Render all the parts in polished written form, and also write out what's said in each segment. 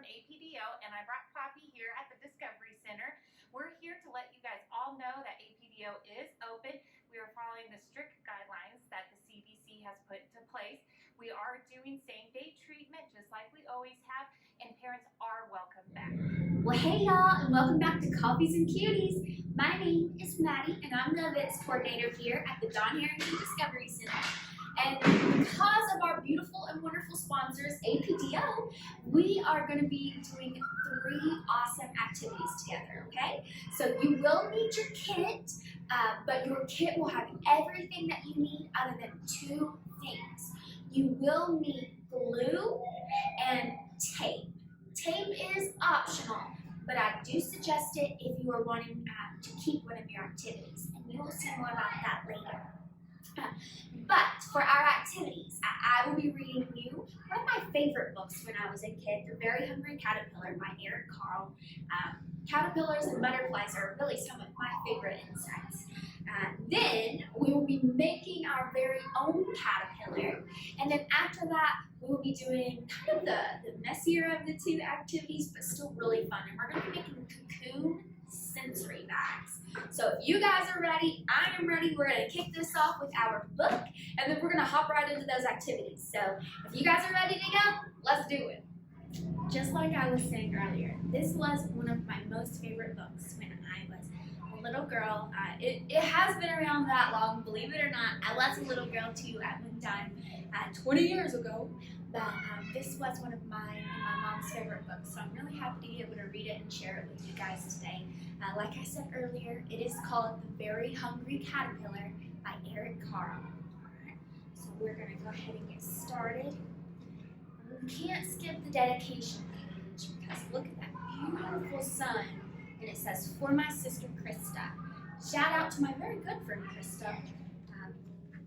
APDO, and I brought Poppy here at the Discovery Center. We're here to let you guys all know that APDO is open. We are following the strict guidelines that the CDC has put into place. We are doing same-day treatment just like we always have, and parents are welcome back. Well, hey y'all, and welcome back to Coffees and Cuties. My name is Maddie, and I'm the events coordinator here at the Don Harrington Discovery Center. And because of our beautiful and wonderful sponsors, APDO, we are going to be doing 3 awesome activities together, okay? So you will need your kit, but your kit will have everything that you need other than 2 things. You will need glue and tape. Tape is optional, but I do suggest it if you are wanting to keep one of your activities, and you will see more about that later. But for our activities, I will be reading you one of my favorite books when I was a kid, The Very Hungry Caterpillar by Eric Carle. Caterpillars and butterflies are really some of my favorite insects. Then we will be making our very own caterpillar, and then after that we will be doing kind of the messier of the 2 activities, but still really fun. And we're going to be making cocoon sensory bags. So if you guys are ready, I am ready. We're going to kick this off with our book, and then we're going to hop right into those activities. So if you guys are ready to go, let's do it. Just like I was saying earlier, this was one of my most favorite books when I was a little girl. It has been around that long, believe it or not. I was a little girl too at one time, 20 years ago. But this was one of mine and my mom's favorite books, so I'm really happy to be able to read it and share it with you guys today. Like I said earlier, it is called The Very Hungry Caterpillar by Eric Carle. Alright, so we're going to go ahead and get started. We can't skip the dedication page because look at that beautiful sun, and it says, "For my sister Krista." Shout out to my very good friend Krista.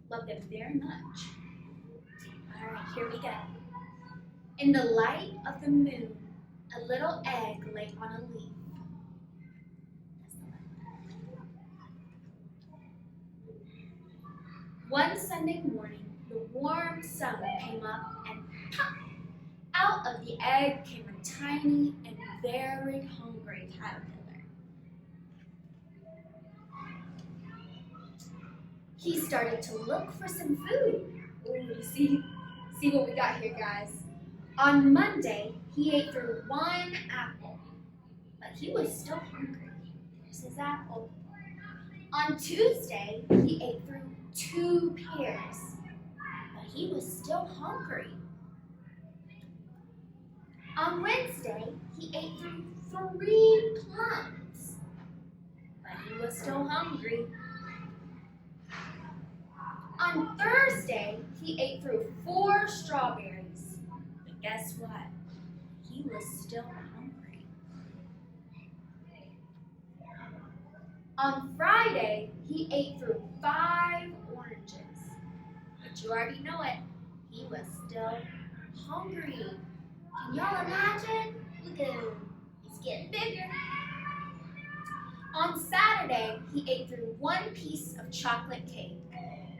Love them very much. Alright, here we go. In the light of the moon, a little egg lay on a leaf. One Sunday morning, the warm sun came up, and pop! Out of the egg came a tiny and very hungry caterpillar. He started to look for some food. Ooh, see what we got here, guys. On Monday, he ate through 1 apple, but he was still hungry. There's his apple. On Tuesday, he ate through 2 pears, but he was still hungry. On Wednesday, he ate through 3 plums, but he was still hungry. On Thursday, he ate through 4 strawberries, but guess what? He was still hungry. On Friday, he ate through 5 oranges, but you already know it, he was still hungry. Can y'all imagine? Look at him, he's getting bigger. On Saturday, he ate through 1 piece of chocolate cake,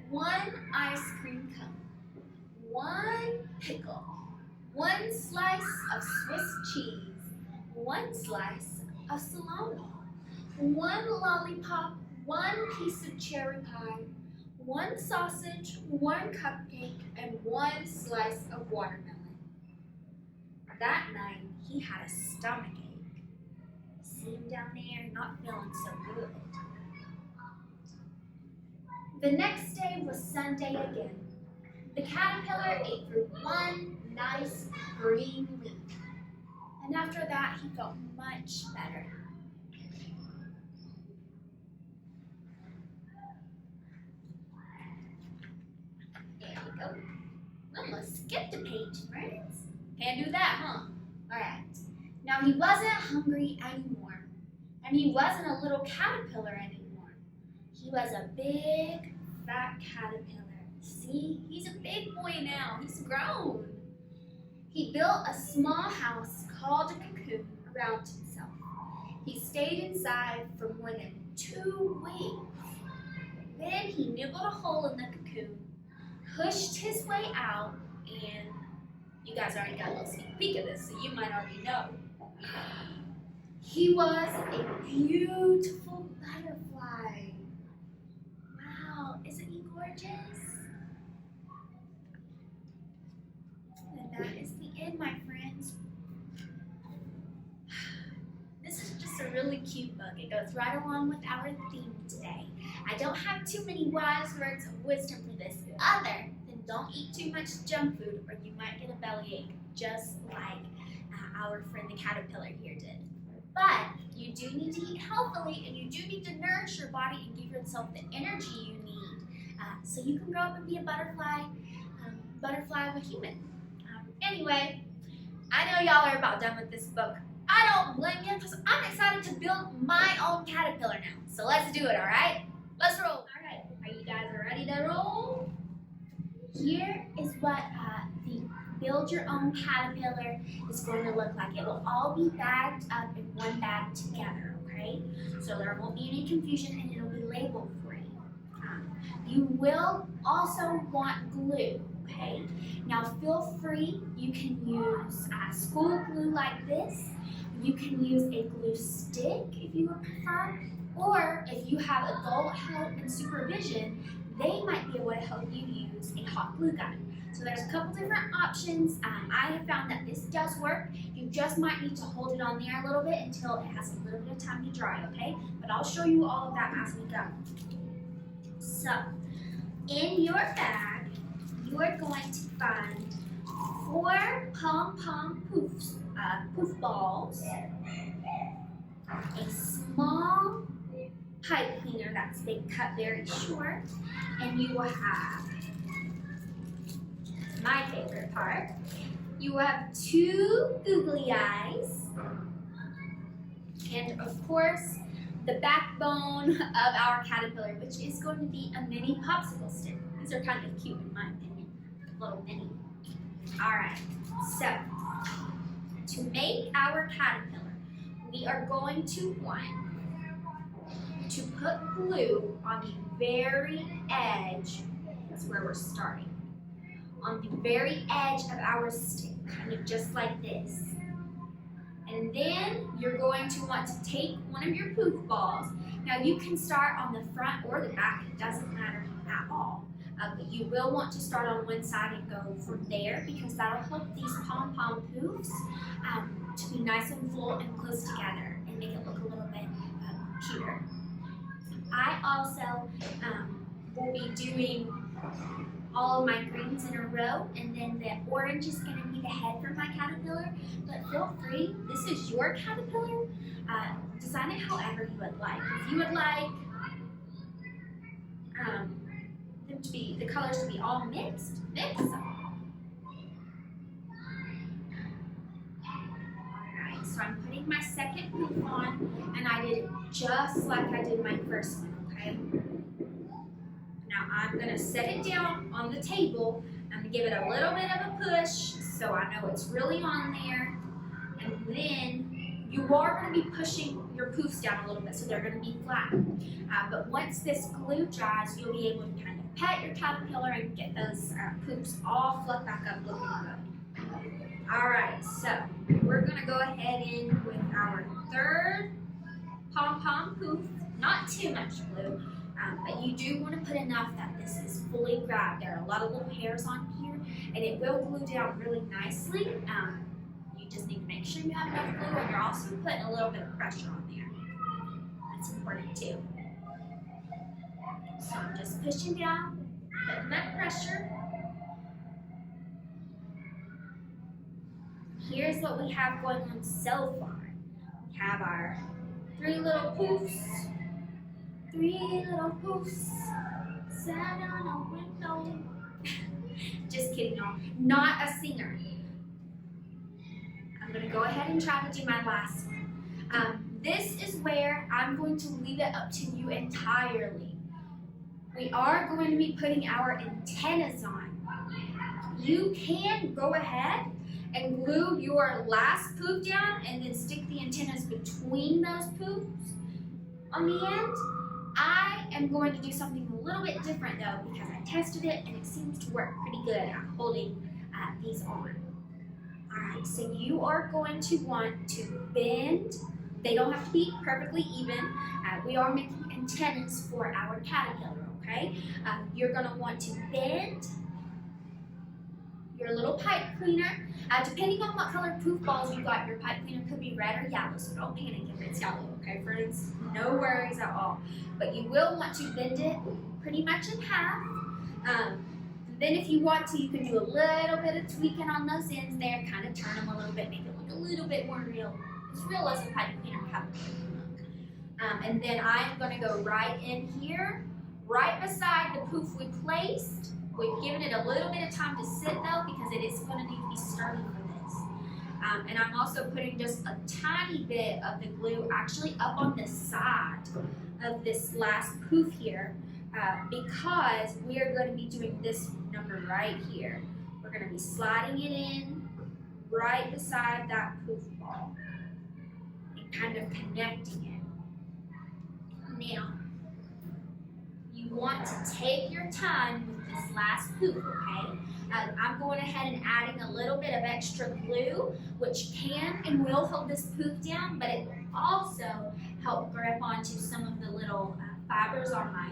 1 ice cream cone, 1 pickle, 1 slice of Swiss cheese, 1 slice of salami, 1 lollipop, 1 piece of cherry pie, 1 sausage, 1 cupcake, and 1 slice of watermelon. That night, he had a stomachache. See him down there, not feeling so good. The next day was Sunday again. The caterpillar ate through 1 nice green leaf, and after that he felt much better. There we go. Almost skipped a page, friends. Can't do that, huh? Alright. Now he wasn't hungry anymore, and he wasn't a little caterpillar anymore. He was a big, fat caterpillar. See, he's a big boy now. He's grown. He built a small house called a cocoon around himself. He stayed inside for more than 2 weeks. Then he nibbled a hole in the cocoon, pushed his way out, and you guys already got a little sneak peek of this, so you might already know. He was a beautiful butterfly. Wow, isn't he gorgeous? And that is the end, my friends. This is just a really cute book. It goes right along with our theme today. I don't have too many wise words of wisdom for this other than don't eat too much junk food or you might get a bellyache, just like our friend the caterpillar here did. But you do need to eat healthily and you do need to nourish your body and give yourself the energy you need so you can grow up and be a butterfly of a human. Anyway, I know y'all are about done with this book. I don't blame you because I'm excited to build my own caterpillar now. So let's do it, all right? Let's roll. All right, are you guys ready to roll? Here is what the build your own caterpillar is going to look like. It will all be bagged up in one bag together, okay? So there won't be any confusion and it'll be labeled for you. You will also want glue, okay? Now feel free, you can use school glue like this. You can use a glue stick if you would prefer, or if you have adult help and supervision, they might be able to help you use a hot glue gun. So there's a couple different options. I have found that this does work. You just might need to hold it on there a little bit until it has a little bit of time to dry, okay? But I'll show you all of that as we go. So, in your bag, you are going to find 4 pom-pom poof balls, a small pipe cleaner that's been cut very short, and you will have, my favorite part, you will have 2 googly eyes, and of course, the backbone of our caterpillar, which is going to be a mini popsicle stick. These are kind of cute in my opinion, little mini. All right, so to make our caterpillar, we are going to want to put glue on the very edge. That's where we're starting. On the very edge of our stick, kind of just like this. And then you're going to want to take one of your poof balls. Now you can start on the front or the back, it doesn't matter at all. But you will want to start on one side and go from there because that'll help these pom-pom poofs to be nice and full and close together and make it look a little bit cuter. I also will be doing all of my greens in a row, and then the orange is going to be the head for my caterpillar. But feel free, this is your caterpillar. Design it however you would like. If you would like them to be, the colors to be all mixed, mix. Alright, so I'm putting my second poof on, and I did it just like I did my first one, okay? Now I'm going to set it down on the table. I'm going to give it a little bit of a push so I know it's really on there. And then you are going to be pushing your poofs down a little bit so they're going to be flat. But once this glue dries, you'll be able to kind of pet your caterpillar and get those poofs all fluffed back up looking good. Alright, so we're going to go ahead in with our third pom-pom poof. Not too much glue. But you do want to put enough that this is fully grabbed. There are a lot of little hairs on here, and it will glue down really nicely. You just need to make sure you have enough glue, and you're also putting a little bit of pressure on there. That's important too. So I'm just pushing down, putting that pressure. Here's what we have going on so far. We have our 3 little poofs. 3 little poofs sat on a window. Just kidding, y'all. Not a singer. I'm going to go ahead and try to do my last one. This is where I'm going to leave it up to you entirely. We are going to be putting our antennas on. You can go ahead and glue your last poof down and then stick the antennas between those poofs on the end. I am going to do something a little bit different though because I tested it and it seems to work pretty good at holding these on. Alright, so you are going to want to bend. They don't have to be perfectly even. We are making antennas for our caterpillar, okay? You're going to want to bend your little pipe cleaner. Depending on what color poof balls you got, your pipe cleaner could be red or yellow, so don't panic if it's yellow, okay, friends? No worries at all. But you will want to bend it pretty much in half. Then if you want to, you can do a little bit of tweaking on those ends there, kind of turn them a little bit, make it look a little bit more real. It's real as a pipe cleaner caterpillar can look. And then I am going to go right in here, right beside the poof we placed. We've given it a little bit of time to sit though, because it is going to need to be sturdy for this. And I'm also putting just a tiny bit of the glue actually up on the side of this last poof here, because we are going to be doing this number right here. We're going to be sliding it in right beside that poof ball and kind of connecting it. Now, you want to take your time with this last poof, okay? I'm going ahead and adding a little bit of extra glue, which can and will hold this poof down, but it will also help grip onto some of the little fibers on my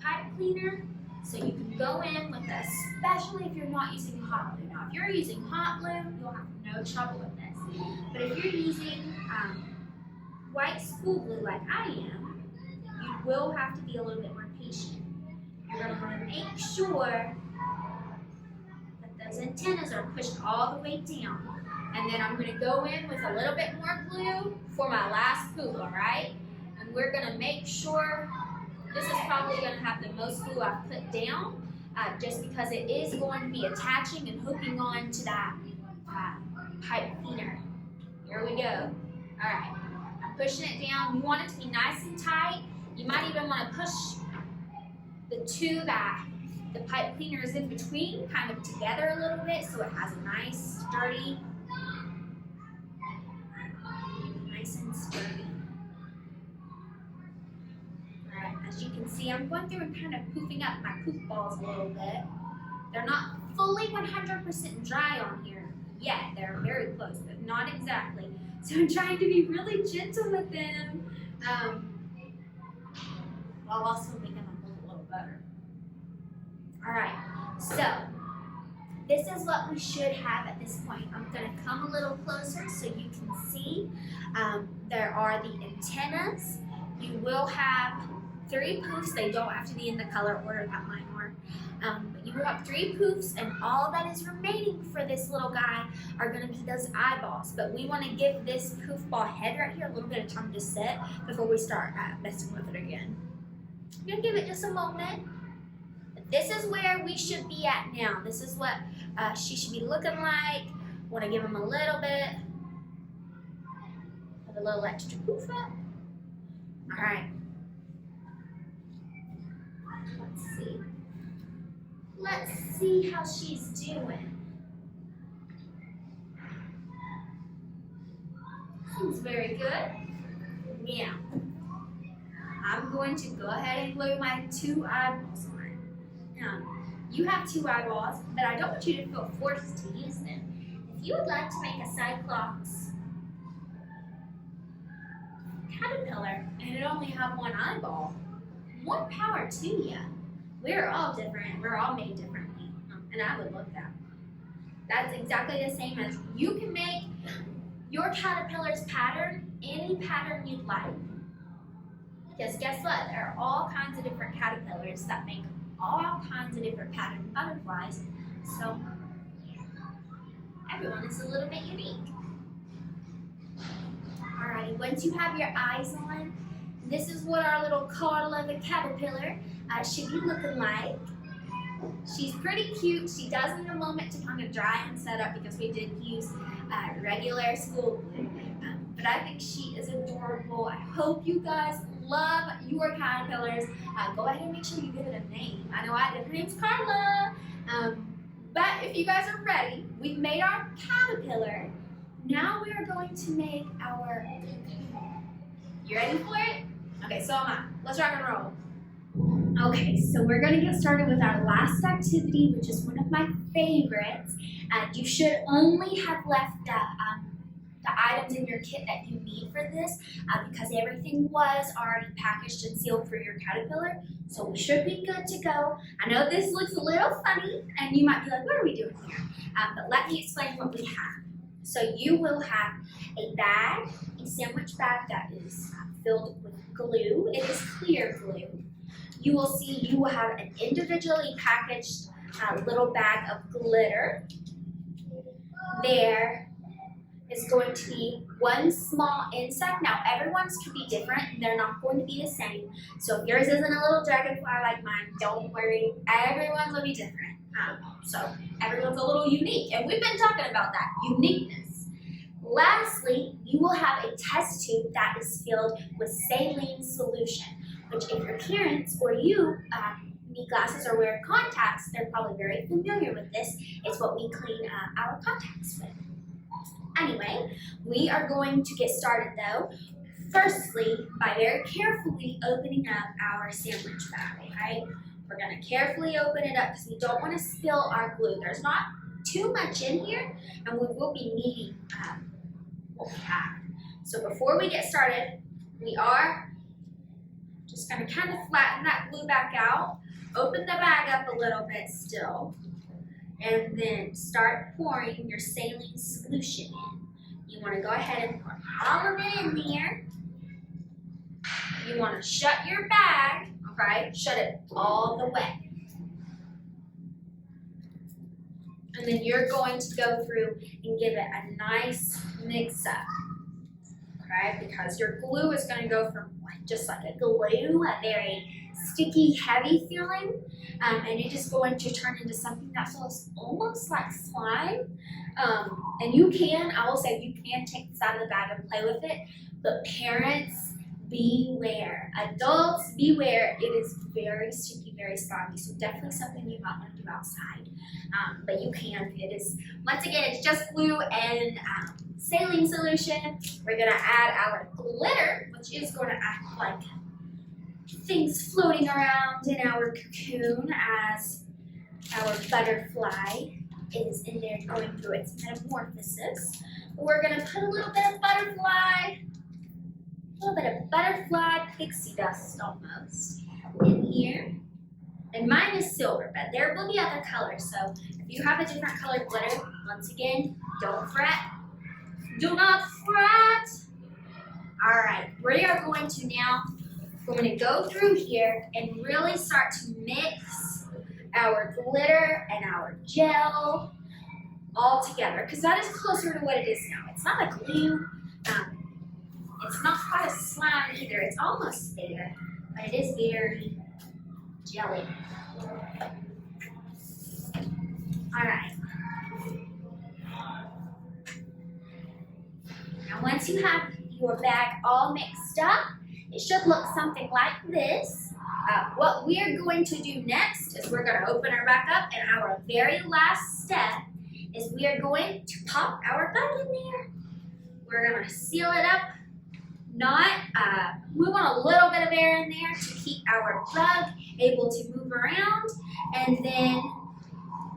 pipe cleaner. So you can go in with this, especially if you're not using hot glue. Now, if you're using hot glue, you'll have no trouble with this. But if you're using white school glue like I am, you will have to be a little bit more patient. You're going to want to make sure that those antennas are pushed all the way down. And then I'm going to go in with a little bit more glue for my last poof, all right? And we're going to make sure, this is probably going to have the most glue I've put down, just because it is going to be attaching and hooking on to that pipe cleaner. Here we go. All right, I'm pushing it down. You want it to be nice and tight. You might even want to push the two that the pipe cleaner is in between kind of together a little bit, so it has a nice, sturdy, nice and sturdy. Alright, as you can see, I'm going through and kind of poofing up my poof balls a little bit. They're not fully 100% dry on here yet. They're very close, but not exactly. So I'm trying to be really gentle with them, while also making them look a little better. Alright, so this is what we should have at this point. I'm going to come a little closer so you can see. There are the antennas. You will have 3 poofs. They don't have to be in the color order that mine were. But you will have 3 poofs, and all that is remaining for this little guy are going to be those eyeballs. But we want to give this poof ball head right here a little bit of time to sit before we start messing with it again. I'm going to give it just a moment. But this is where we should be at now. This is what she should be looking like. Want to give him a little bit of a little extra poof up. All right. Let's see how she's doing. Seems very good. Now, I'm going to go ahead and glue my 2 eyeballs on. You have 2 eyeballs, but I don't want you to feel forced to use them. If you would like to make a cyclops caterpillar and it only have 1 eyeball, more power to you. We're all different. We're all made differently. And I would love that. That's exactly the same as you can make your caterpillar's pattern any pattern you'd like. Because guess what? There are all kinds of different caterpillars that make all kinds of different pattern butterflies. So everyone is a little bit unique. Alrighty, once you have your eyes on, this is what our little Carle of a caterpillar should be looking like. She's pretty cute. She does need a moment to kind of dry and set up because we did use regular school glue. But I think she is adorable. I hope you guys love your caterpillars. Go ahead and make sure you give it a name. I know I did. Her name's Carla. But if you guys are ready, we've made our caterpillar. Now we are going to make our cocoon. You ready for it? Okay, so am I. Let's rock and roll. Okay, so we're going to get started with our last activity, which is one of my favorites. You should only have left the items in your kit that you need for this because everything was already packaged and sealed for your caterpillar. So we should be good to go. I know this looks a little funny and you might be like, what are we doing here? But let me explain what we have. So you will have a bag, a sandwich bag that is filled with glue. It is clear glue. You will see you will have an individually packaged little bag of glitter. There is going to be one small insect. Now everyone's could be different. They're not going to be the same. So if yours isn't a little dragonfly like mine, don't worry. Everyone's will be different. So everyone's a little unique. And we've been talking about that, uniqueness. Lastly, you will have a test tube that is filled with saline solution, which if your parents or you need glasses or wear contacts, they're probably very familiar with this. It's what we clean our contacts with. Anyway, we are going to get started though, firstly, by very carefully opening up our sandwich bag, okay? We're gonna carefully open it up because we don't wanna spill our glue. There's not too much in here and we will be needing what we have. So before we get started, we are just gonna kind of flatten that glue back out, open the bag up a little bit still, and then start pouring your saline solution in. You want to go ahead and pour all of it in there. You want to shut your bag, okay? Shut it all the way. And then you're going to go through and give it a nice mix up, okay? Because your glue is going to go from just like a glue, a very sticky, heavy feeling, and it is going to turn into something that feels almost like slime. And you can, I will say, you can take this out of the bag and play with it, but parents, beware. Adults, beware. It is very sticky, very slimy, so definitely something you might want to do outside. But you can. It is, once again, it's just glue and saline solution. We're going to add our glitter, which is going to act like things floating around in our cocoon as our butterfly is in there going through its metamorphosis. We're going to put a little bit of butterfly pixie dust almost in here. And mine is silver, but there will be other colors. So if you have a different colored glitter, once again, don't fret. Do not fret. All right, we are going to now, we're going to go through here and really start to mix our glitter and our gel all together, because that is closer to what it is now. It's not a glue. It's not quite a slime either. It's almost there, but it is very jelly. All right. Now once you have your bag all mixed up, it should look something like this. What we are going to do next is we're going to open our back up, and our very last step is we are going to pop our bug in there. We're going to seal it up. We want a little bit of air in there to keep our bug able to move around, and then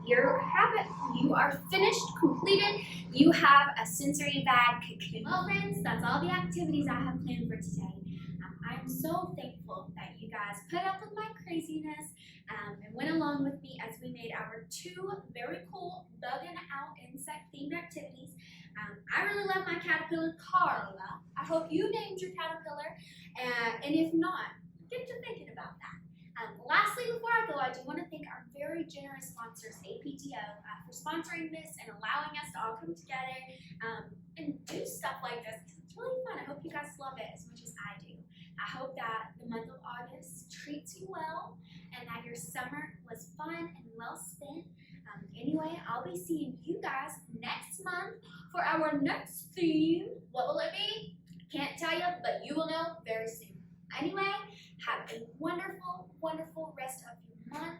you are finished, completed. You have a sensory bag cocoon. Well, friends, that's all the activities I have planned for today. I'm so thankful that you guys put up with my craziness and went along with me as we made our 2 very cool Buggin Out insect-themed activities. I really love my caterpillar, Carla. I hope you named your caterpillar, and if not, get to thinking about that. Lastly, before I go, I do want to thank our very generous sponsors, APTO, for sponsoring this and allowing us to all come together and do stuff like this. It's really fun. I hope you guys love it as much as I do. I hope that the month of August treats you well and that your summer was fun and well spent. Anyway, I'll be seeing you guys next month for our next theme. What will it be? Can't tell you, but you will know very soon. Anyway, have a wonderful, wonderful rest of your month.